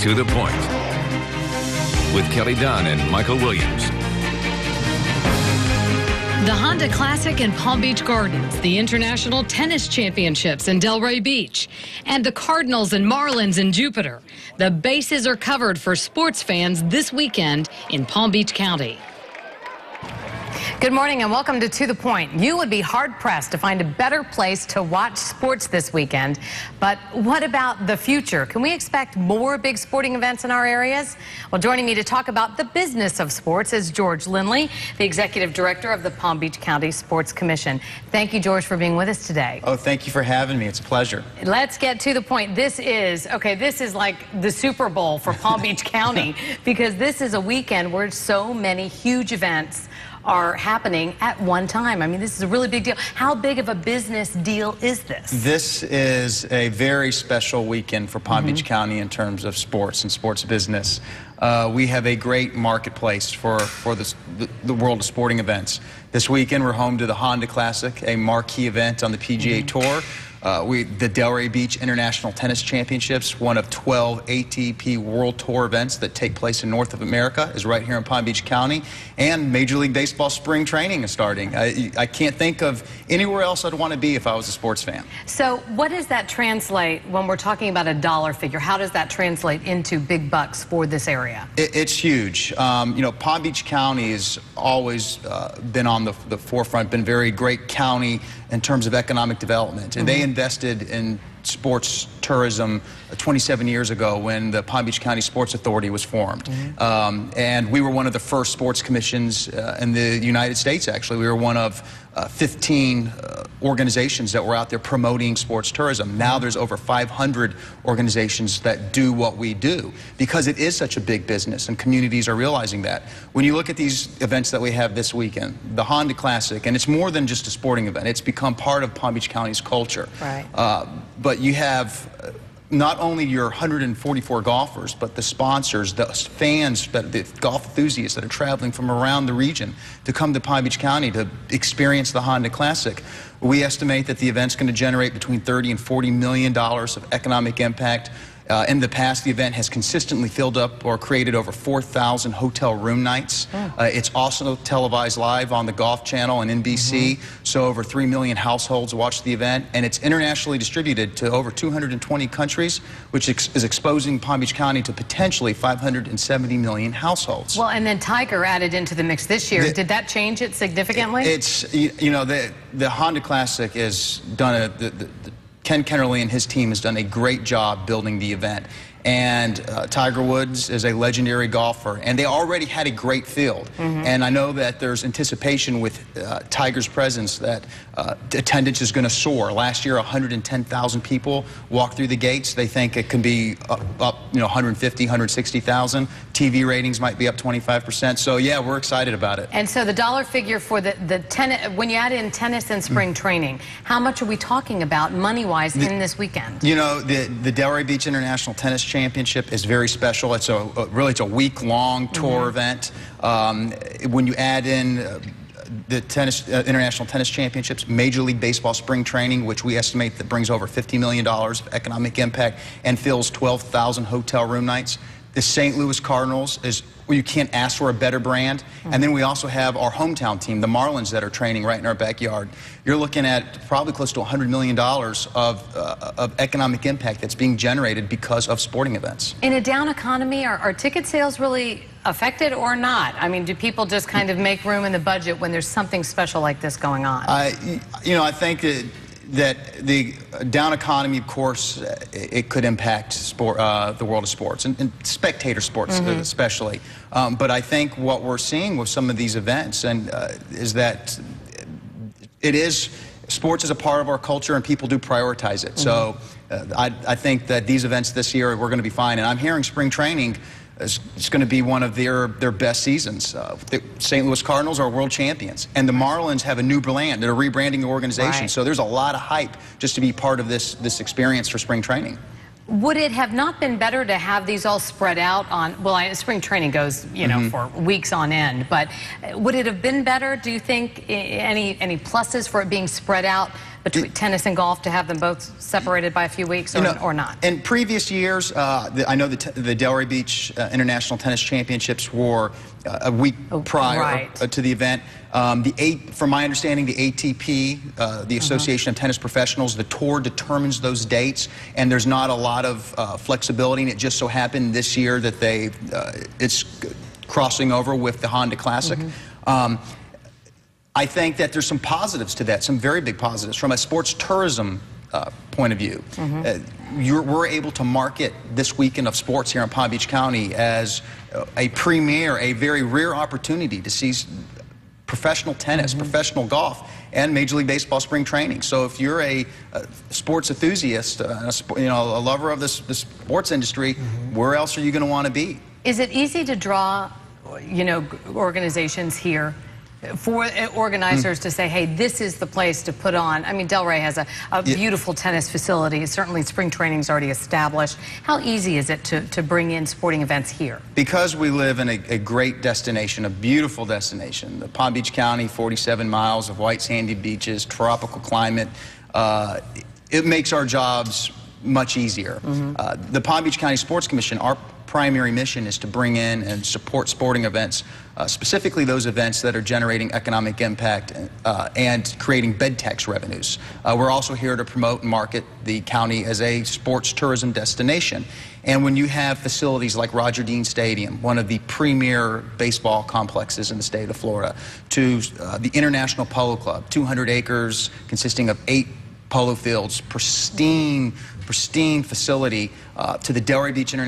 To the Point with Kelly Dunn and Michael Williams. The Honda Classic in Palm Beach Gardens, the International Tennis Championships in Delray Beach, and the Cardinals and Marlins in Jupiter. The bases are covered for sports fans this weekend in Palm Beach County. Good morning and welcome to the Point. You would be hard-pressed to find a better place to watch sports this weekend. But what about the future? Can we expect more big sporting events in our areas? Well, joining me to talk about the business of sports is George Linley, the Executive Director of the Palm Beach County Sports Commission. Thank you, George, for being with us today. Oh, thank you for having me. It's a pleasure. Let's get to the point. This is like the Super Bowl for Palm Beach County because this is a weekend where so many huge events are happening at one time. I mean, this is a really big deal. How big of a business deal is this? This is a very special weekend for Palm Beach County in terms of sports and sports business. We have a great marketplace for the world of sporting events. This weekend, we're home to the Honda Classic, a marquee event on the PGA Tour. The Delray Beach International Tennis Championships, one of 12 ATP World Tour events that take place in North of America, is right here in Palm Beach County. And Major League Baseball spring training is starting. I can't think of anywhere else I'd want to be if I was a sports fan. So what does that translate when we're talking about a dollar figure? How does that translate into big bucks for this area? It's huge. You know, Palm Beach County has always been on the forefront, been a very great county in terms of economic development. And they invested in sports tourism 27 years ago when the Palm Beach County Sports Authority was formed. And we were one of the first sports commissions in the United States, actually. We were one of 15 organizations that were out there promoting sports tourism. Now there's over 500 organizations that do what we do because it is such a big business and communities are realizing that. When you look at these events that we have this weekend, the Honda Classic, and it's more than just a sporting event, it's become part of Palm Beach County's culture. Right. But you have not only your 144 golfers, but the sponsors, the fans, the golf enthusiasts that are traveling from around the region to come to Palm Beach County to experience the Honda Classic. We estimate that the event's going to generate between $30 and $40 million of economic impact. In the past, the event has consistently filled up or created over 4,000 hotel room nights. It's also televised live on the Golf Channel and NBC, so over 3 million households watch the event, and it's internationally distributed to over 220 countries, which is exposing Palm Beach County to potentially 570 million households. Well, and then Tiger added into the mix this year. Did that change it significantly? It's, you know, the Honda Classic has done Ken Kennerly and his team has done a great job building the event. And Tiger Woods is a legendary golfer, and they already had a great field. And I know that there's anticipation with Tiger's presence that attendance is going to soar. Last year, 110,000 people walked through the gates. They think it can be up 150, 160,000. TV ratings might be up 25%. So yeah, we're excited about it. And so the dollar figure for the tennis, when you add in tennis and spring training, how much are we talking about money-wise in this weekend? You know, the Delray Beach International Tennis Championship is very special. It's it's a week-long tour event. When you add in the International Tennis Championships, Major League Baseball spring training, which we estimate that brings over $50 million of economic impact and fills 12,000 hotel room nights. The St. Louis Cardinals is, well, you can't ask for a better brand. And then we also have our hometown team, the Marlins, that are training right in our backyard. You're looking at probably close to $100 million of economic impact that's being generated because of sporting events. In a down economy, are ticket sales really affected or not? I mean, do people just kind of make room in the budget when there's something special like this going on? You know, I think that the down economy, of course, it could impact the world of sports and spectator sports especially. But I think what we're seeing with some of these events is that sports is a part of our culture and people do prioritize it. So I think that these events this year, we're going to be fine. And I'm hearing spring training it's going to be one of their best seasons. The St. Louis Cardinals are world champions, and the Marlins have a new brand. They're rebranding the organization, right. So there's a lot of hype just to be part of this experience for spring training. Would it have not been better to have these all spread out on, well, spring training goes, you know, for weeks on end, but would it have been better, do you think, any pluses for it being spread out between tennis and golf, to have them both separated by a few weeks, or not? In previous years, I know the Delray Beach International Tennis Championships were a week prior to the event. From my understanding, the ATP, the Association of Tennis Professionals, the tour determines those dates, and there's not a lot of flexibility. And it just so happened this year that it's crossing over with the Honda Classic. I think that there's some positives to that, some very big positives. From a sports tourism point of view, we're able to market this weekend of sports here in Palm Beach County as a premier, a very rare opportunity to see professional tennis, professional golf, and Major League Baseball spring training. So if you're a sports enthusiast, a lover of the sports industry, where else are you going to want to be? Is it easy to draw, organizations here, for organizers to say, hey, this is the place to put on? I mean, Delray has a beautiful tennis facility. Certainly spring training's already established. How easy is it to bring in sporting events here? Because we live in a great destination, a beautiful destination. The Palm Beach County, 47 miles of white sandy beaches, tropical climate. It makes our jobs much easier. The Palm Beach County Sports Commission, our primary mission is to bring in and support sporting events, specifically those events that are generating economic impact and creating bed tax revenues. We're also here to promote and market the county as a sports tourism destination. And when you have facilities like Roger Dean Stadium, one of the premier baseball complexes in the state of Florida, to the International Polo Club, 200 acres consisting of 8 polo fields, pristine facility, to the Delray Beach the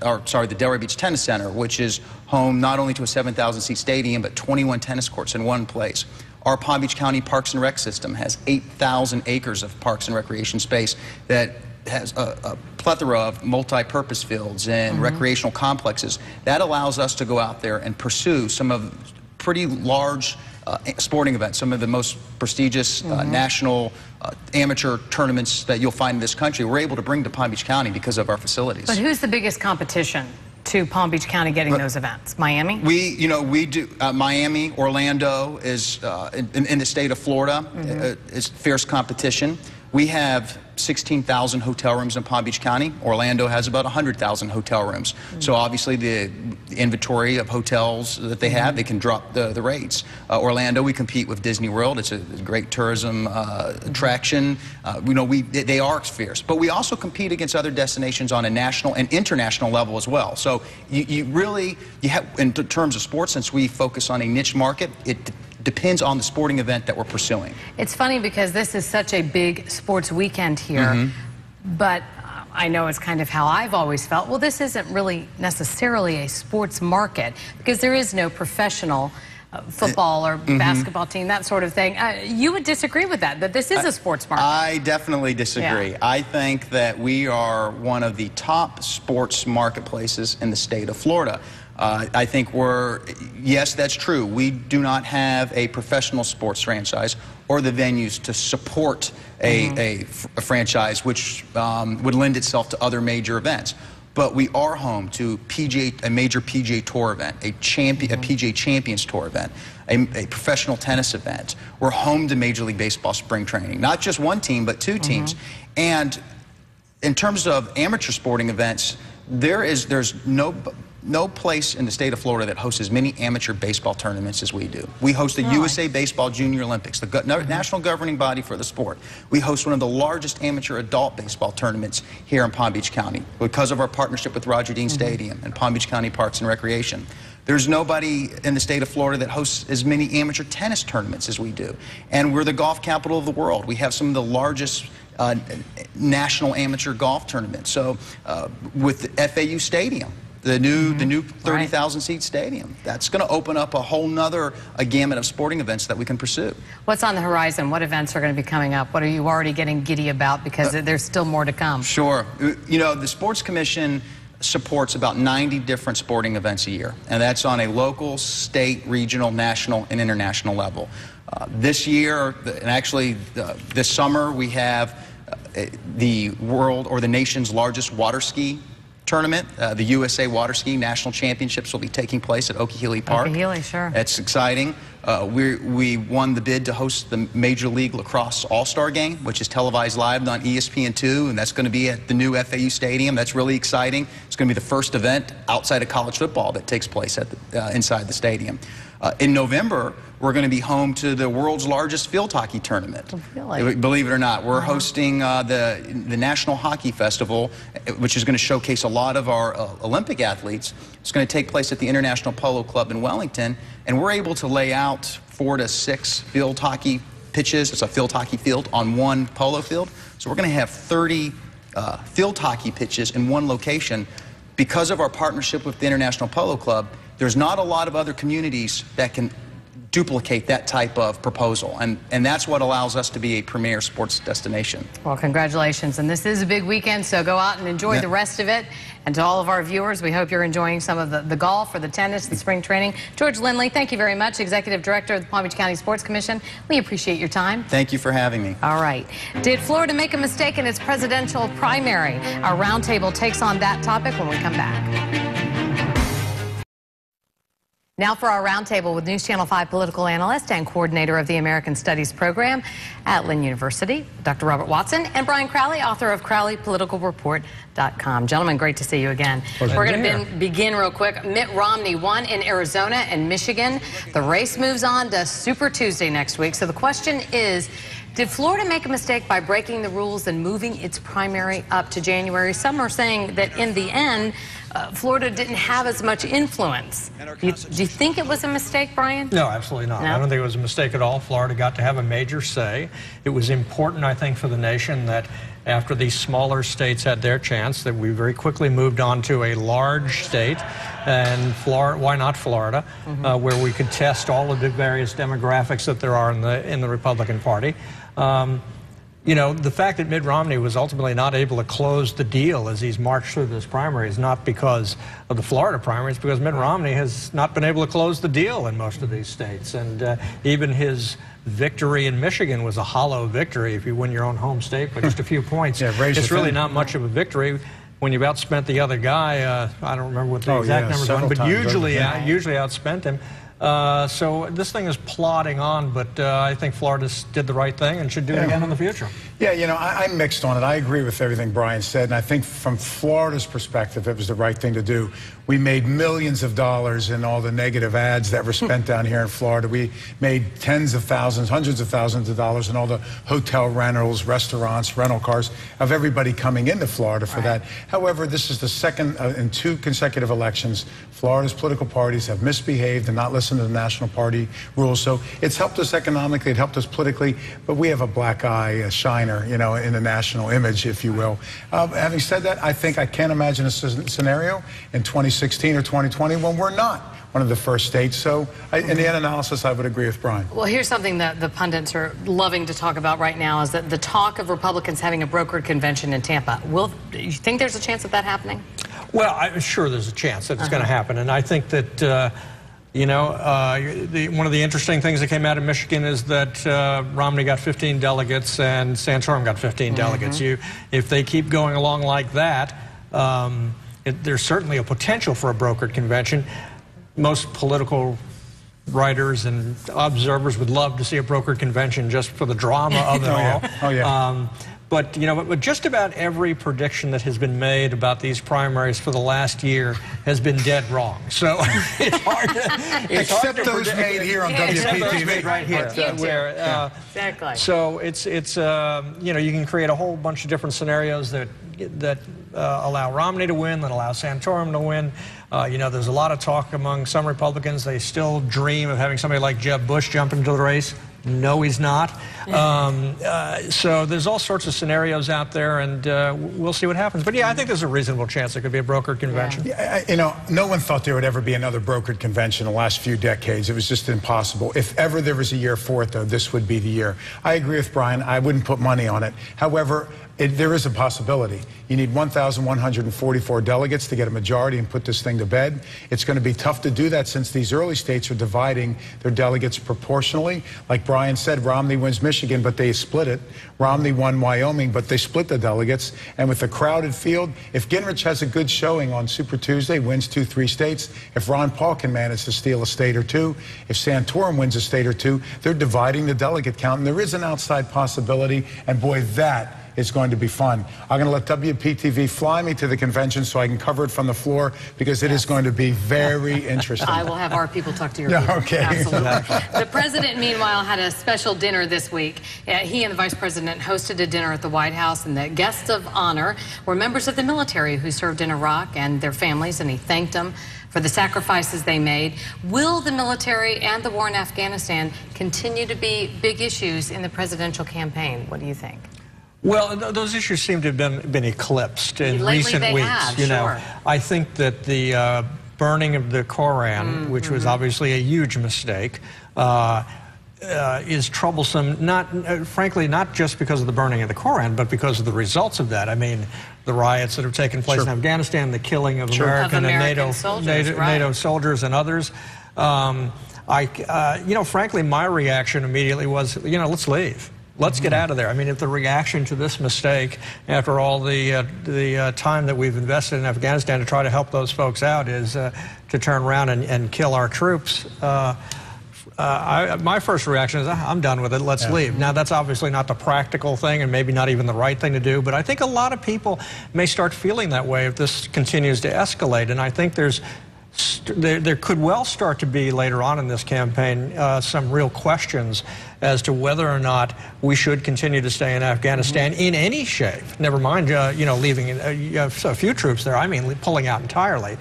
Delray Beach Tennis Center, which is home not only to a 7,000-seat stadium, but 21 tennis courts in one place. Our Palm Beach County Parks and Rec system has 8,000 acres of parks and recreation space that has a plethora of multi-purpose fields and recreational complexes. That allows us to go out there and pursue some of pretty large sporting events, some of the most prestigious national amateur tournaments that you'll find in this country. We're able to bring to Palm Beach County because of our facilities. But who's the biggest competition to Palm Beach County getting those events? Miami? We do. Miami, Orlando is in the state of Florida. Is fierce competition. We have 16,000 hotel rooms in Palm Beach County. Orlando has about 100,000 hotel rooms. So obviously the inventory of hotels that they have, they can drop the rates. Orlando, we compete with Disney World. It's a great tourism attraction. They are fierce. But we also compete against other destinations on a national and international level as well. So you have, in terms of sports, since we focus on a niche market, it depends on the sporting event that we're pursuing. It's funny because this is such a big sports weekend here, but I know it's kind of how I've always felt. Well, this isn't really necessarily a sports market because there is no professional football or basketball team, that sort of thing. You would disagree with that this is a sports market? I definitely disagree. Yeah. I think that we are one of the top sports marketplaces in the state of Florida. I think yes, that's true. We do not have a professional sports franchise or the venues to support a franchise which would lend itself to other major events. But we are home to a major PGA Tour event, a PGA Champions Tour event, a professional tennis event. We're home to Major League Baseball spring training. Not just one team, but 2 teams. And in terms of amateur sporting events, there's no place in the state of Florida that hosts as many amateur baseball tournaments as we do. We host the USA Baseball Junior Olympics, the national governing body for the sport. We host one of the largest amateur adult baseball tournaments here in Palm Beach County because of our partnership with Roger Dean Stadium and Palm Beach County Parks and Recreation. There's nobody in the state of Florida that hosts as many amateur tennis tournaments as we do. And we're the golf capital of the world. We have some of the largest national amateur golf tournaments. So with the FAU Stadium, the new 30,000-seat stadium, that's going to open up a whole nother gamut of sporting events that we can pursue. What's on the horizon? What events are going to be coming up? What are you already getting giddy about? Because there's still more to come. Sure. The Sports Commission supports about 90 different sporting events a year, and that's on a local, state, regional, national, and international level. This year, and actually this summer, we have the world or the nation's largest water ski tournament. The USA Water Ski National Championships will be taking place at Okeechobee Park. Okeechobee, sure. That's exciting. We won the bid to host the Major League Lacrosse All-Star Game, which is televised live on ESPN2, and that's going to be at the new FAU Stadium. That's really exciting. It's going to be the first event outside of college football that takes place at inside the stadium. In November, we're going to be home to the world's largest field hockey tournament. Really? Believe it or not, we're hosting the National Hockey Festival, which is going to showcase a lot of our Olympic athletes. It's going to take place at the International Polo Club in Wellington, and we're able to lay out 4 to 6 field hockey pitches. It's a field hockey field on one polo field. So we're going to have 30 field hockey pitches in one location. Because of our partnership with the International Polo Club, there's not a lot of other communities that can duplicate that type of proposal, and that's what allows us to be a premier sports destination. Well, congratulations, and this is a big weekend, so go out and enjoy the rest of it. And to all of our viewers, we hope you're enjoying some of the golf or the tennis, the spring training. George Linley, thank you very much, Executive Director of the Palm Beach County Sports Commission. We appreciate your time. Thank you for having me. All right. Did Florida make a mistake in its presidential primary? Our roundtable takes on that topic when we come back. Now for our roundtable with News Channel 5 political analyst and coordinator of the American Studies program at Lynn University, Dr. Robert Watson, and Brian Crowley, author of CrowleyPoliticalReport.com. Gentlemen, great to see you again. We're going to begin real quick. Mitt Romney won in Arizona and Michigan. The race moves on to Super Tuesday next week. So the question is, did Florida make a mistake by breaking the rules and moving its primary up to January? Some are saying that in the end, Florida didn't have as much influence. Do you think it was a mistake, Brian? No, absolutely not. No? I don't think it was a mistake at all. Florida got to have a major say. It was important, I think, for the nation that after these smaller states had their chance, that we very quickly moved on to a large state, and Florida, why not Florida, where we could test all of the various demographics that there are in the Republican Party. You know, the fact that Mitt Romney was ultimately not able to close the deal as he's marched through this primary is not because of the Florida primary. It's because Mitt Romney has not been able to close the deal in most of these states. And even his victory in Michigan was a hollow victory. If you win your own home state by just a few points, it's really not much of a victory. When you've outspent the other guy, I don't remember what the exact numbers are, but usually outspent him. So this thing is plodding on, but I think Florida did the right thing and should do it again in the future. Yeah, you know, I'm mixed on it. I agree with everything Brian said, and I think from Florida's perspective, it was the right thing to do. We made millions of dollars in all the negative ads that were spent down here in Florida. We made tens of thousands, hundreds of thousands of dollars in all the hotel rentals, restaurants, rental cars of everybody coming into Florida for that. However, this is the second in 2 consecutive elections. Florida's political parties have misbehaved and not listened to the national party rules. So it's helped us economically, it helped us politically, but we have a black eye, a shiner, you know, in the national image, if you will. Having said that, I can't imagine a scenario in 2016 or 2020 when we're not one of the first states. So in the end analysis, I would agree with Brian. Well, here's something that the pundits are loving to talk about right now is that the talk of Republicans having a brokered convention in Tampa. Do you think there's a chance of that happening? Well, I'm sure there's a chance that it's going to happen. And I think that, you know, one of the interesting things that came out of Michigan is that Romney got 15 delegates and Santorum got 15 delegates. If they keep going along like that, there's certainly a potential for a brokered convention. Most political writers and observers would love to see a brokered convention just for the drama of it all. But, you know, but just about every prediction that has been made about these primaries for the last year has been dead wrong. So it's hard to... Except those made here on WPTV. Right here. Exactly. So it's you know, you can create a whole bunch of different scenarios that allow Romney to win, that allow Santorum to win. You know, there's a lot of talk among some Republicans. They still dream of having somebody like Jeb Bush jump into the race. No, he's not. So there's all sorts of scenarios out there, and we'll see what happens. But yeah, I think there's a reasonable chance there could be a brokered convention. Yeah, you know, no one thought there would ever be another brokered convention in the last few decades. It was just impossible. If ever there was a year for it, though, this would be the year. I agree with Brian. I wouldn't put money on it. However, There is a possibility. You need 1,144 delegates to get a majority and put this thing to bed. It's going to be tough to do that since these early states are dividing their delegates proportionally. Like Brian said, Romney wins Michigan, but they split it. Romney won Wyoming, but they split the delegates. And with a crowded field, if Gingrich has a good showing on Super Tuesday, wins 2-3 states, if Ron Paul can manage to steal a state or two, if Santorum wins a state or two, they're dividing the delegate count. And there is an outside possibility, and boy, that is going to be fun. I'm going to let WPTV fly me to the convention so I can cover it from the floor, because it is going to be very interesting. I will have our people talk to your people. Okay. Absolutely. The president, meanwhile, had a special dinner this week. He and the vice president hosted a dinner at the White House, and the guests of honor were members of the military who served in Iraq and their families, and he thanked them for the sacrifices they made. Will the military and the war in Afghanistan continue to be big issues in the presidential campaign? What do you think? Well, those issues seem to have been eclipsed in recent weeks. Sure. I think that the burning of the Koran, which was obviously a huge mistake, is troublesome. Frankly, not just because of the burning of the Koran, but because of the results of that. I mean, the riots that have taken place in Afghanistan, the killing of American and NATO soldiers and others. Frankly, my reaction immediately was, let's leave. Let's get out of there. I mean, if the reaction to this mistake, after all the time that we've invested in Afghanistan to try to help those folks out, is to turn around and kill our troops, my first reaction is, I'm done with it, let's leave. Now, that's obviously not the practical thing and maybe not even the right thing to do, but I think a lot of people may start feeling that way if this continues to escalate, and I think there could well start to be later on in this campaign some real questions as to whether or not we should continue to stay in Afghanistan in any shape. Never mind, leaving a few troops there. I mean, pulling out entirely.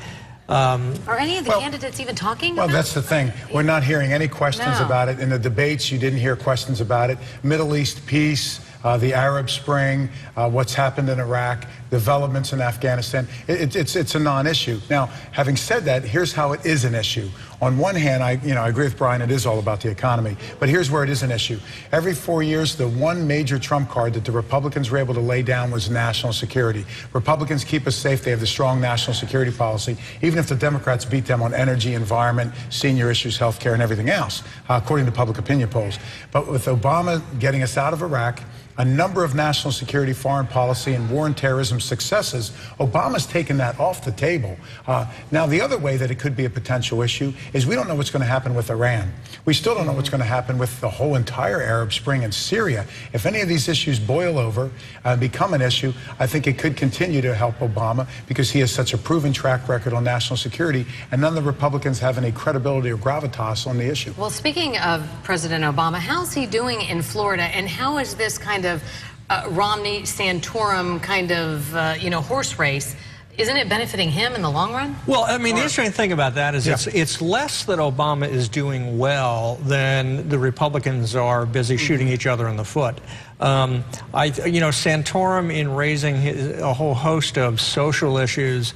Are any of the candidates even talking about it? Well, that's the thing. We're not hearing any questions about it. In the debates, you didn't hear questions about it. Middle East peace, the Arab Spring, what's happened in Iraq, developments in Afghanistan. It's a non-issue. Now, having said that, here's how it is an issue. On one hand, I agree with Brian, it is all about the economy. But here's where it is an issue. Every 4 years, the one major trump card that the Republicans were able to lay down was national security. Republicans keep us safe. They have the strong national security policy, even if the Democrats beat them on energy, environment, senior issues, health care, and everything else, according to public opinion polls. But with Obama getting us out of Iraq, a number of national security, foreign policy, and war and terrorism successes, Obama's taken that off the table. Now, the other way that it could be a potential issue is we don't know what's going to happen with Iran. We still don't know what's going to happen with the whole entire Arab Spring and Syria. If any of these issues boil over and become an issue, I think it could continue to help Obama because he has such a proven track record on national security, and none of the Republicans have any credibility or gravitas on the issue. Well, speaking of President Obama, how's he doing in Florida, and how is this kind of Romney-Santorum kind of, horse race, isn't it benefiting him in the long run? Well, I mean, the interesting thing about that is it's less that Obama is doing well than the Republicans are busy shooting each other in the foot. Santorum, in raising a whole host of social issues,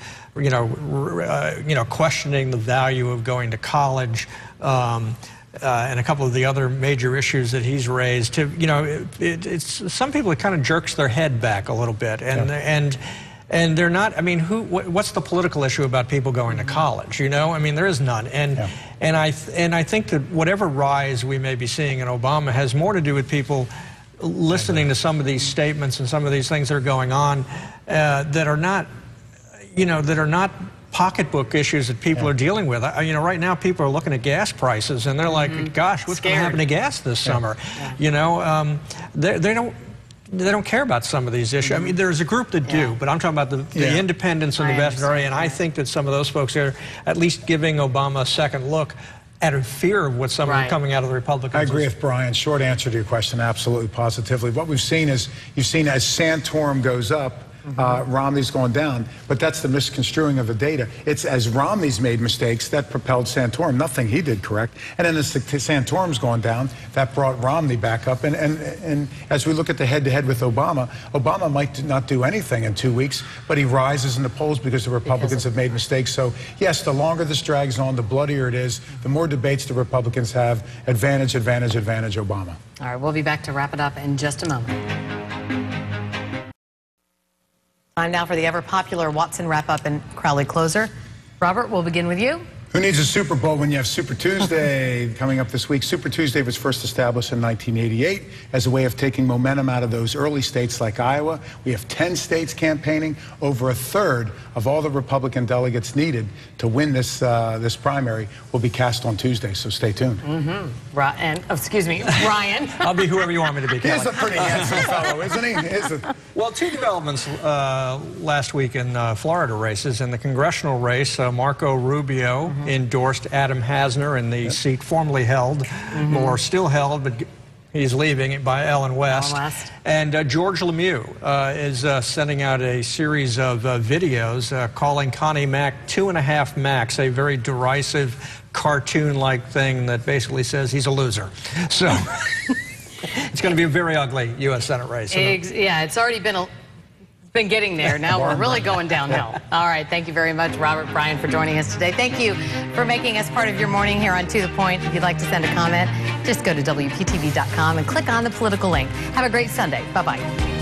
questioning the value of going to college, and a couple of the other major issues that he's raised, some people, it kind of jerks their head back a little bit, and they're not. I mean, what's the political issue about people going to college? I mean, there is none, and I think that whatever rise we may be seeing in Obama has more to do with people listening to some of these statements and some of these things that are going on that are not, pocketbook issues that people are dealing with. Right now people are looking at gas prices and they're like, gosh, what's going to happen to gas this summer? They don't care about some of these issues. I mean, there's a group that do, but I'm talking about the independents and the veterinary, and I think that some of those folks are at least giving Obama a second look out of fear of what's coming out of the Republicans. I agree with Brian. Short answer to your question, absolutely, positively. What we've seen is, as Santorum goes up, Romney's going down, but that's the misconstruing of the data. It's as Romney's made mistakes that propelled Santorum. Nothing he did correct. And then as Santorum's going down, that brought Romney back up. And as we look at the head-to-head with Obama, Obama might not do anything in 2 weeks, but he rises in the polls because the Republicans have made mistakes. So, yes, the longer this drags on, the bloodier it is, the more debates the Republicans have. Advantage, advantage, advantage, Obama. All right, we'll be back to wrap it up in just a moment. Time now for the ever-popular Watson wrap-up and Crowley closer. Robert, we'll begin with you. Who needs a Super Bowl when you have Super Tuesday coming up this week? Super Tuesday was first established in 1988 as a way of taking momentum out of those early states like Iowa. We have 10 states campaigning. Over a third of all the Republican delegates needed to win this primary will be cast on Tuesday, so stay tuned. And, excuse me, Ryan. I'll be whoever you want me to be, Kelly. He's a pretty handsome fellow, isn't he? Well, two developments last week in Florida races. In the congressional race, Marco Rubio endorsed Adam Hasner in the seat formerly held, or still held, but he's leaving, by Ellen West. And George Lemieux is sending out a series of videos calling Connie Mack 2.5 Max, a very derisive, cartoon-like thing that basically says he's a loser. So it's going to be a very ugly U.S. Senate race. Yeah, it's already been getting there. Now we're really going downhill. All right, thank you very much, Robert, Brian, for joining us today. Thank you for making us part of your morning here on To The Point. If you'd like to send a comment, just go to WPTV.com and click on the political link. Have a great Sunday. Bye-bye.